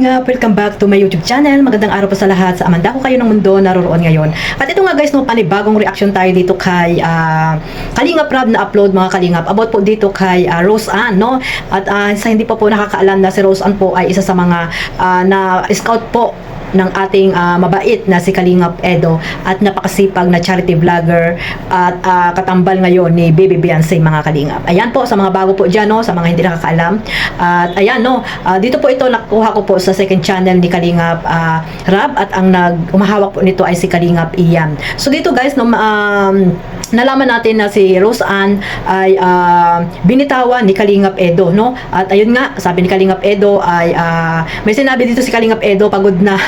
Kalingap! Welcome back to my YouTube channel. Magandang araw po sa lahat. Sa Amanda ko kayo ng mundo naroroon ngayon. At ito nga guys, no, panibagong reaction tayo dito kay Kalingap Rab na upload mga Kalingap. About po dito kay Rose Ann, no? At sa hindi pa po nakakaalam na si Rose Ann po ay isa sa mga na-scout po ng ating mabait na si Kalingap Edo at napakasipag na charity vlogger at katambal ngayon ni Baby Beyonce mga Kalingap. Ayan po sa mga bago po dyan, no, sa mga hindi nakakaalam. At ayan, no, dito po ito nakuha ko po sa second channel ni Kalingap Rab at ang umahawak po nito ay si Kalingap Ian. So dito guys, no, nalaman natin na si Rose Ann ay binitawan ni Kalingap Edo, no? At ayun nga, sabi ni Kalingap Edo ay may sinabi dito si Kalingap Edo, pagod na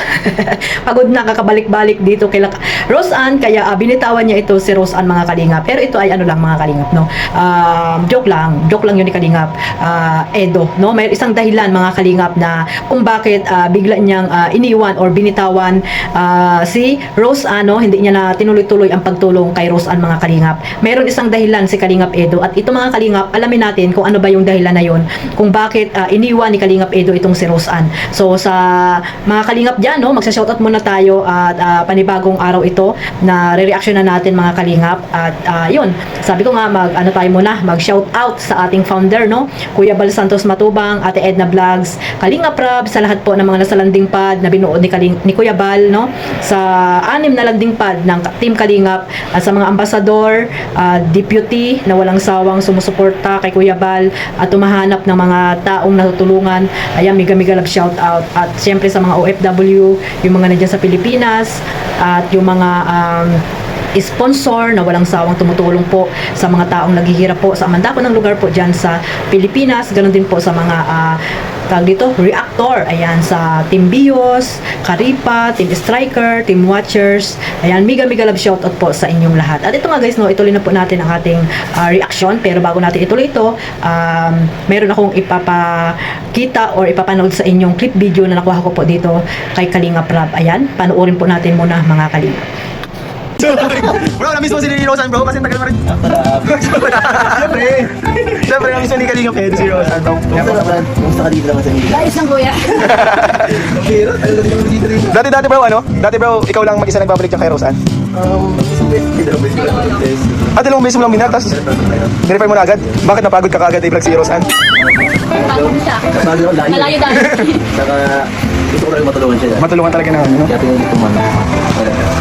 pagod na kakabalik-balik dito kay Rose Ann, kaya binitawan niya ito si Rose Ann mga Kalingap. Pero ito ay ano lang mga Kalingap, no? Joke lang yun ni Kalingap Edo, no? May isang dahilan mga Kalingap na kung bakit bigla niyang iniwan or binitawan si Rose Ann, no? Hindi niya na tinuloy-tuloy ang pagtulong kay Rose Ann mga Kalingap. Mayroon isang dahilan si Kalingap Edo at ito mga Kalingap, alamin natin kung ano ba yung dahilan na yun, kung bakit iniwan ni Kalingap Edo itong si Rose Ann. So sa mga Kalingap dyan, no, magsa-shoutout muna tayo at panibagong araw ito na re-reaction na natin mga Kalingap. At yun, sabi ko nga ano tayo muna, mag-shoutout sa ating founder, no, Kuya Bal Santos Matubang, Ate Edna Vlogs, Kalingap Rab, sa lahat po ng mga nasa landing pad na binuod ni Kuya Bal, no, sa 6 na landing pad ng Team Kalingap, at sa mga ambasador, deputy na walang sawang sumusuporta kay Kuya Bal at tumahanap ng mga taong natutulungan. Ayan, mega love shoutout. At syempre sa mga OFW, yung mga nandiyan sa Pilipinas, at yung mga sponsor na walang sawang tumutulong po sa mga taong naghihirap po sa mandako ng lugar po dyan sa Pilipinas. Ganon din po sa mga tawag dito, reactor. Ayan, sa Team Bios, Karipa, Team Striker, Team Watchers. Ayan, mega love shoutout po sa inyong lahat. At ito nga guys, no, ituloy na po natin ang ating reaction. Pero bago natin ituloy ito, meron akong ipapakita or ipapanood sa inyong clip video na nakuha ko po dito kay Kalingap Rab. Ayan, panoorin po natin muna mga Kalingap. Bro, na-miss mo si Rose Ann, bro, kasi tagal mo rin. Siyempre, na-miss mo ni Kalingap Edo si Rose Ann, bro. Kumusta ka dito naman sa English? Guys lang kuya. Dati bro, ano? Dati bro, ikaw lang mag-isa nagbabalik dyan kay Rose Ann? Dalawang beses mo lang binat, tapos nirepay mo na agad? Bakit napagod ka kaagad i-vlog si Rose Ann? Pagod siya. Malayo dahil. Saka gusto ko lang matulungan siya. Matulungan talaga naman, no? Kaya pinili ko man.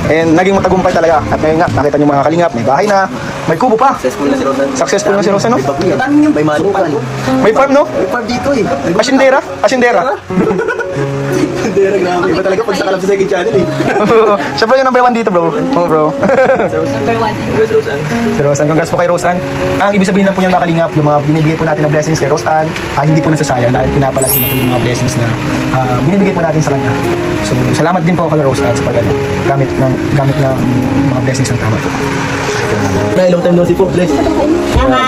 And naging matagumpay talaga. At ngayon nga, nakita niyo mga Kalingap, may bahay na, may kubo pa. Successful na si Rose Ann. Successful na si Rose Ann, no? May malupan. May farm, no? May farm dito eh. Asindera? Hindi, grabe. Iba talaga pag sakalap sa second channel eh. Siya bro yung number 1 dito bro. Oh bro. Number 1. Rose Ann. Si Rose Ann, congrats po kay Rose Ann. Ang ibig sabihin lang po niyan mga Kalingap, yung mga binibigay po natin na blessings kay Rose Ann, hindi po nasasayang dahil pinapalasin na po yung mga blessings na binibigay po natin sa kanya. So salamat din po kay Rose Ann sa gamit ng mga blessings ng tama po. Nay, long time no see po. Bless.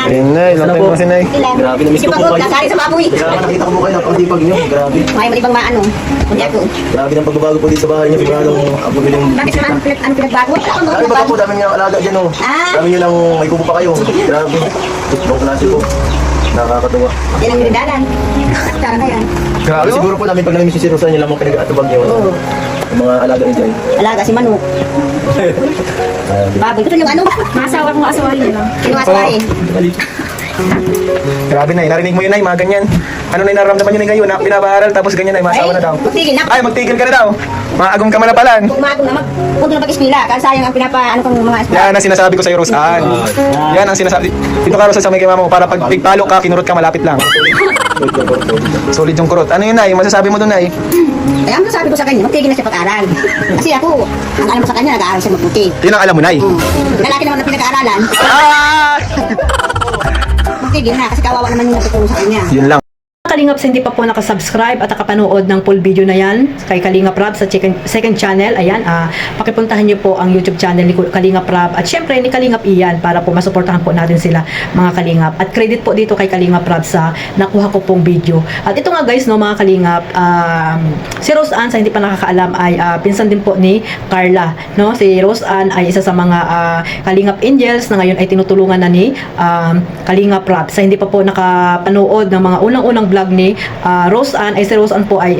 Ayun na, ilang time mo si Nay. Grabe, na-miss ko po kayo. Nasari sa baboy. Kaya nakita ko po kayo, napakasipag niyo. Grabe. May malibang maano. Kundi ako. Grabe ng pagbabago po dito sa bahay niyo. Bigla nung bumili ng Bakit naman ano pinagbago? Dami ba po, dami niyo alaga dyan oh. Dami niyo lang may kubo pa kayo. Grabe. Ibang klase po. Nakakatuwa. Yan ang nilindanan. Tara na yan. Grabe Siguro po namin pag namimiss si Rose Ann, yun lamang pinag-atubag niyo. Yung mga alaga niyo dyan. Alaga si Manok. Baboy. Gusto nyo ano? Masawa kong asawahin niya lang. Kinuwasawain. Grabe Nay, narinig mo yun Nay, mga ganyan. Ano na nararamdaman nyo na ngayon na pinapaaral tapos ganyan Nay, masawa na daw. Magtigil na. Ay, magtigil ka na daw. Maagong ka manapalan. Umagong na punto na pag-ispila. Kasi sayang ang ano kong mga eskwela. Yan ang sinasabi ko sa iyo, Rose Ann. Yan ang sinasabi. Dito ka, Rose, sa may kay mama mo, para pag pigpalo ka, kinurot ka, malapit lang. Solid yung kurot. Ano yun, Nay? Masasabi mo doon, Nay? Kaya ang sabi ko sa kanya, magtigil na siya pag-aral. Kasi ako, ang alam ko sa kanya, nag-aaral siya mabuti. Yun ang alam mo, Nay. Lalaki naman na pinag-aaralan. Ah! Magtigil na kasi kawawa naman yung natutulong sa kanya. Yun lang. Kalingap, sa hindi pa po nakasubscribe at nakapanood ng full video na yan kay Kalingap Rab sa second channel, ayan, pakipuntahan niyo po ang YouTube channel ni Kalingap Rab at syempre ni Kalingap Ian para po masuportahan po natin sila mga Kalingap. At credit po dito kay Kalingap Rab sa nakuha ko pong video. At ito nga guys, no, mga Kalingap, si Rose Ann, sa hindi pa nakakaalam, ay pinsan din po ni Carla, no? Si Rose Ann ay isa sa mga Kalingap Angels na ngayon ay tinutulungan na ni Kalingap Rab. Sa hindi pa po nakapanood ng mga unang-unang vlog ni Rose Ann, ay si Rose Ann po ay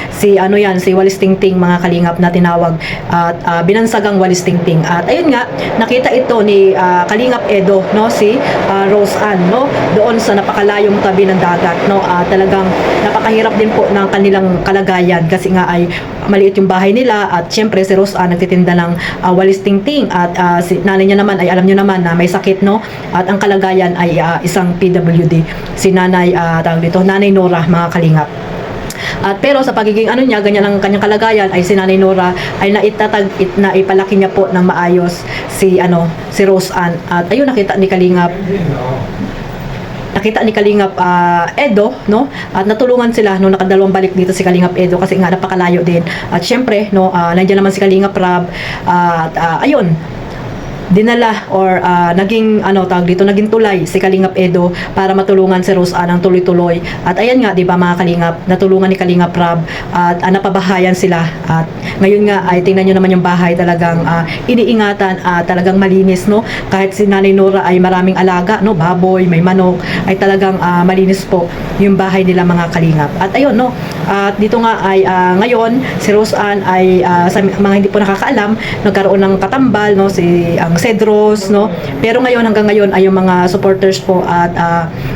si ano yan, si Walis Tingting mga kalingap na tinawag at binansagang Walis Tingting. At ayun nga, nakita ito ni Kalingap Edo, no, si Rose Ann, no, doon sa napakalayong tabi ng dagat, no. Talagang napakahirap din po ng kanilang kalagayan kasi nga ay maliit yung bahay nila at syempre si Rose Ann nagtitinda ng Walis Tingting at si nanay niya naman ay alam niyo naman na may sakit, no, at ang kalagayan ay isang PWD, si nanay tawag dito, Nanay Nora mga kalingap. At pero sa pagiging ano niya, ganyan ang kanyang kalagayan, ay si Nanay Nora ay naipalaki niya po ng maayos si Rose Ann. At ayun, nakita ni Kalingap Edo, no, at natulungan sila no, nakadalawang balik dito si Kalingap Edo kasi nga napakalayo din. At syempre no, nandiyan naman si Kalingap Rab at ayun, dinala or naging naging tulay si Kalingap Edo para matulungan si Rose Ann ng tuloy-tuloy. At ayan nga, 'di ba mga kalingap, natulungan ni Kalingap Rab at napabahayan sila. At ngayon nga ay tingnan niyo naman yung bahay, talagang iniingatan, talagang malinis, no. Kahit si Nanay Nora ay maraming alaga, no, baboy, may manok, ay talagang malinis po yung bahay nila mga kalingap. At ayun, no, at dito nga ay ngayon si Rose Ann ay sa mga hindi po nakakaalam, nagkaroon ng katambal, no, si ang Cedros, no. Pero ngayon, hanggang ngayon ay yung mga supporters po at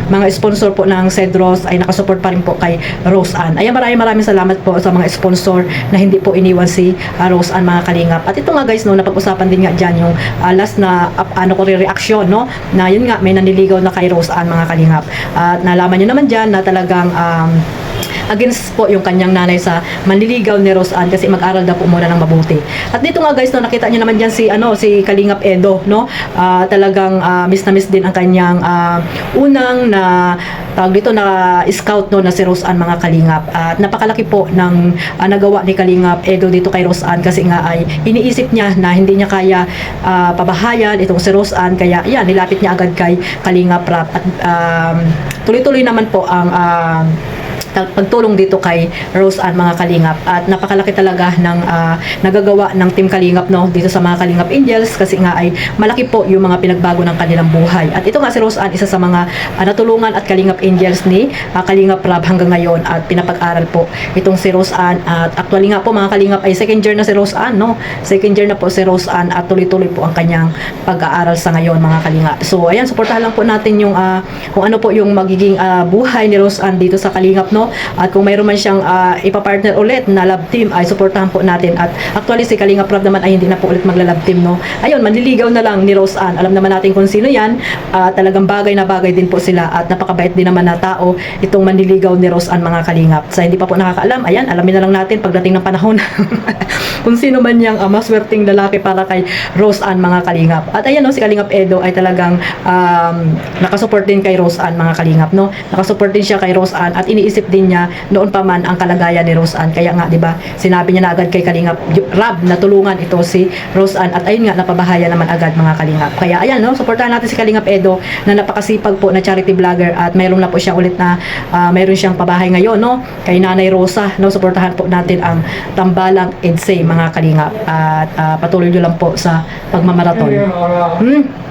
mga sponsor po ng Cedros ay nakasupport pa rin po kay Rose Ann. Ayan, maraming salamat po sa mga sponsor na hindi po iniwan si Rose Ann mga kalingap. At ito nga guys, no, napag-usapan din nga dyan yung last na reaction, no, na yun nga may naniligaw na kay Rose Ann mga kalingap. At nalaman nyo naman dyan na talagang against po yung kanyang nanay sa manliligaw ni Rose Ann kasi mag-aral daw po muna ng mabuti. At dito nga guys, no, nakita niyo naman diyan si Kalingap Edo, no. Talagang miss na miss din ang kanyang unang na tawag dito na scout, no, na si Rose Ann mga kalingap. At napakalaki po ng nagawa ni Kalingap Edo dito kay Rose Ann kasi nga ay iniisip niya na hindi niya kaya pabahayan itong si Rose Ann, kaya yan, nilapit niya agad kay Kalingap Rab. At tuloy-tuloy naman po ang pagtulong dito kay Rose Ann mga kalingap. At napakalaki talaga ng nagagawa ng Team Kalingap, no, dito sa mga Kalingap Angels kasi nga ay malaki po yung mga pinagbago ng kanilang buhay. At ito nga si Rose Ann, isa sa mga natulungan at Kalingap Angels ni Kalingap Rab hanggang ngayon at pinapag-aral po itong si Rose Ann. At actually nga po mga kalingap ay second year na si Rose Ann, no, second year na po si Rose Ann at tuloy-tuloy po ang kanyang pag-aaral sa ngayon mga kalingap. So ayan, suportahan lang po natin yung kung ano po yung magiging buhay ni Rose Ann dito sa Kalingap, no. At kung mayroon man siyang ipapartner ulit na love team ay suportahan po natin. At actually si Kalingap Rab naman ay hindi na po ulit magla-love team, no. Ayun, manliligaw na lang ni Rose Ann. Alam naman natin kung sino yan. Talagang bagay na bagay din po sila at napakabait din naman na tao itong manliligaw ni Rose Ann mga kalingap. Sa hindi pa po nakakaalam, ayan, alamin na lang natin pagdating ng panahon kung sino man yung maswerteng lalaki para kay Rose Ann mga kalingap. At ayan, no, si Kalingap Edo ay talagang nakasupport din kay Rose Ann mga kalingap, no. Nakasupport din siya kay Rose Ann at iniisip din niya noon pa man ang kalagayan ni Rose Ann. Kaya nga, 'di ba, sinabi niya na agad kay Kalingap Rab na tulungan ito si Rose Ann at ayun nga, napabahaya naman agad mga kalingap. Kaya ayan, no, suportahan natin si Kalingap Edo na napakasipag po na charity vlogger at mayroon na po siya ulit na mayroon siyang pabahay ngayon, no, kay Nanay Rosa, no. Suportahan po natin ang Tambalang EDSA mga kalingap at patuloy nyo lang po sa pagmamaraton.